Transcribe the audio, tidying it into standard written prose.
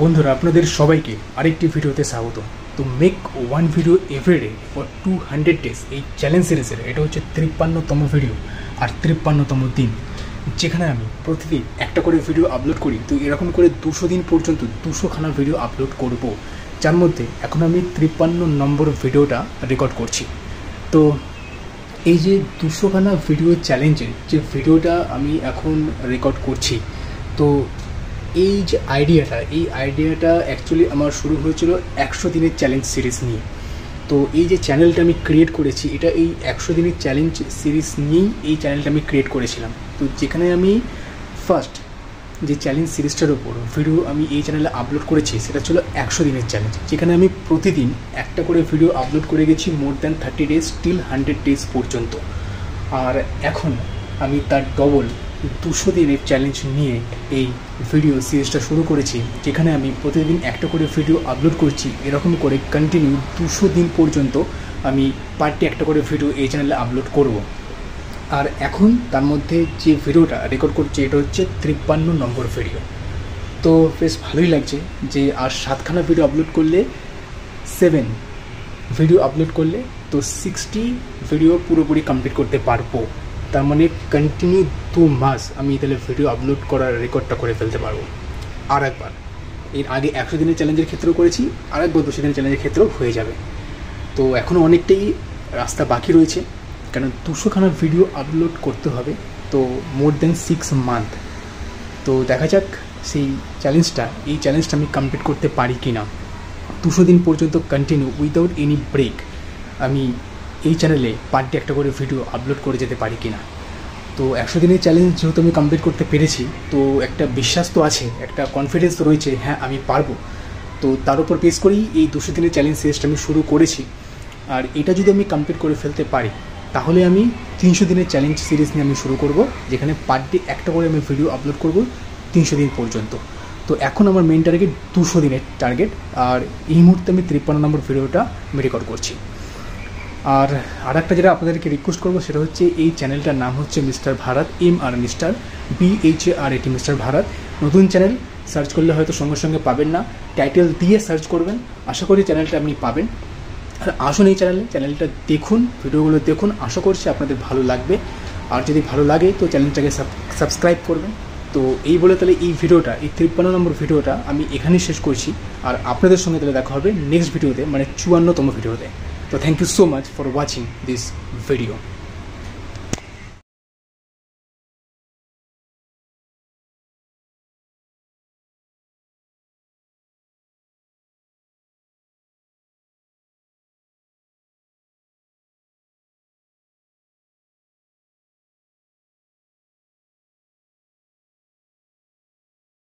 বন্ধুরা আপনাদের সবাইকে আরেকটি ভিডিওতে স্বাগত। তো make one video everyday for 200 days এই চ্যালেঞ্জ সিরিজের এটা হচ্ছে 53তম ভিডিও আর 53তম দিন, যেখানে আমি প্রতিদিন একটা করে ভিডিও আপলোড করি। তো এরকম করে 200 দিন পর্যন্ত 200খানা ভিডিও আপলোড করব, যার মধ্যে এখন আমি 53 নম্বর ভিডিওটা রেকর্ড করছি। তো এই যে 200খানা ভিডিও চ্যালেঞ্জের যে ভিডিওটা আমি এখন রেকর্ড করছি, তো এই যে আইডিয়াটা অ্যাকচুয়ালি আমার শুরু হয়েছিল 100 দিনের চ্যালেঞ্জ সিরিজ নিয়ে। তো এই যে চ্যানেলটা আমি ক্রিয়েট করেছি, এটা এই 100 দিনের চ্যালেঞ্জ সিরিজ নিয়েই এই চ্যানেলটা আমি ক্রিয়েট করেছিলাম। তো যেখানে আমি ফার্স্ট যে চ্যালেঞ্জ সিরিজটার ওপর ভিডিও আমি এই চ্যানেলে আপলোড করেছি সেটা ছিল 100 দিনের চ্যালেঞ্জ, যেখানে আমি প্রতিদিন একটা করে ভিডিও আপলোড করে গেছি more than 30 days till 100 days পর্যন্ত। আর এখন আমি তার ডবল 200 দিনের চ্যালেঞ্জ নিয়ে এই ভিডিও সিরিজটা শুরু করেছি, যেখানে আমি প্রতিদিন একটা করে ভিডিও আপলোড করছি। এরকম করে কন্টিনিউ 200 দিন পর্যন্ত আমি পার ডে একটা করে ভিডিও এই চ্যানেলে আপলোড করব। আর এখন তার মধ্যে যে ভিডিওটা রেকর্ড করছি এটা হচ্ছে 53 নম্বর ভিডিও। তো বেশ ভালোই লাগছে যে আর 7খানা ভিডিও আপলোড করলে 7 ভিডিও আপলোড করলে তো 60 ভিডিও পুরোপুরি কমপ্লিট করতে পারবো। তার মানে কন্টিনিউ 2 মাস আমি তাহলে ভিডিও আপলোড করার রেকর্ডটা করে ফেলতে পারবো। আর একবার এর আগে 100 দিনের চ্যালেঞ্জের ক্ষেত্রেও করেছি, আর একবার 200 দিনের চ্যালেঞ্জের ক্ষেত্রেও হয়ে যাবে। তো এখনও অনেকটাই রাস্তা বাকি রয়েছে, কারণ 200খানা ভিডিও আপলোড করতে হবে, তো মোর দ্যান 6 মান্থ। তো দেখা যাক সেই এই চ্যালেঞ্জটা আমি কমপ্লিট করতে পারি কি না। 200 দিন পর্যন্ত কন্টিনিউ উইদাউট এনি ব্রেক আমি এই চ্যানেলে পার ডে একটা করে ভিডিও আপলোড করে যেতে পারি কি না। তো 100 দিনের চ্যালেঞ্জ যেহেতু আমি কমপ্লিট করতে পেরেছি, তো একটা বিশ্বাস তো আছে, একটা কনফিডেন্স তো রয়েছে, হ্যাঁ আমি পারবো। তো তার উপর বেস করেই এই 200 দিনের চ্যালেঞ্জ সিরিজটা আমি শুরু করেছি। আর এটা যদি আমি কমপ্লিট করে ফেলতে পারি, তাহলে আমি 300 দিনের চ্যালেঞ্জ সিরিজ নিয়ে আমি শুরু করব, যেখানে পার ডে একটা করে আমি ভিডিও আপলোড করব 300 দিন পর্যন্ত। তো এখন আমার মেন টার্গেট 200 দিনের টার্গেট, আর এই মুহূর্তে আমি 53 নম্বর ভিডিওটা আমি রেকর্ড করছি। আর একটা যেটা আপনাদেরকে রিকোয়েস্ট করবো সেটা হচ্ছে এই চ্যানেলটার নাম হচ্ছে mister Bharat, MR mister BHARAT mister Bharat. নতুন চ্যানেল, সার্চ করলে হয়তো সঙ্গে সঙ্গে পাবেন না, টাইটেল দিয়ে সার্চ করবেন, আশা করি চ্যানেলটা আপনি পাবেন। আর আসুন এই চ্যানেলটা দেখুন, ভিডিওগুলো দেখুন, আশা করছি আপনাদের ভালো লাগবে। আর যদি ভালো লাগে তো চ্যানেলটাকে সাবস্ক্রাইব করবেন। তো এই বলে তাহলে এই 53 নম্বর ভিডিওটা আমি এখানেই শেষ করছি। আর আপনাদের সঙ্গে তাহলে দেখা হবে নেক্সট ভিডিওতে, মানে 54তম ভিডিওতে। So thank you so much for watching this video.